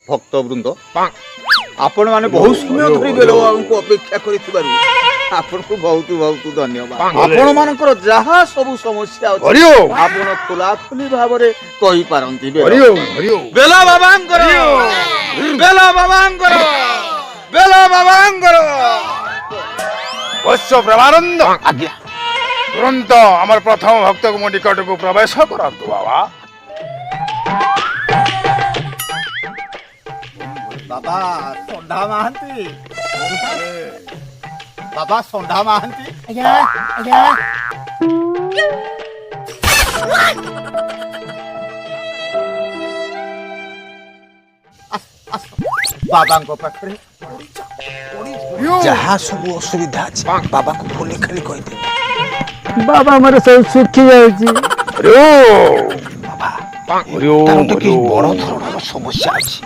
ଭକ୍ତବୃନ୍ଦ ଆପଣ ମାନେ ବହୁତ ସମୟ ଧରି ବେଲ ବାବାଙ୍କୁ ଅପେକ୍ଷା କରିଥିବାରୁ ଆପଣଙ୍କୁ ବହୁତ ବହୁତ ଧନ୍ୟବାଦ। ଆପଣ ମାନଙ୍କର ଯାହା ସବୁ ସମସ୍ୟା ଅଛି ଆପଣ ଖୋଲାଖୋଲି ଭାବରେ କହିପାରନ୍ତି। ବେଲ ବାବାଙ୍କର ବେଲ ବାବାଙ୍କର ବେଲ ବାବାଙ୍କର ବୈଶ୍ୟ ପ୍ରେମାନନ୍ଦ ଆଜ୍ଞା ତୁରନ୍ତ আমার প্রথম ভক্তକୁ ମୋ ନିକଟକୁ ପ୍ରବେଶ କରନ୍ତୁ ବାବା। ବାବା ସଣ୍ଡା ମହାନ୍ତି ବାବା ସଣ୍ଡା ମହାନ୍ତି ଆଜ୍ଞା ଆଜ୍ଞା ବାବାଙ୍କ ପାଖରେ ଯାହା ସବୁ ଅସୁବିଧା ଅଛି ବାବାଙ୍କୁ ଖୋଲି ଖାଲି କହିଦେବେ। ବାବା ମୋର ସବୁ ଶୁଖି ଯାଉଛି। ବାବା ତାର ତ କିଛି ବଡ ଧରଣର ସମସ୍ୟା ଅଛି।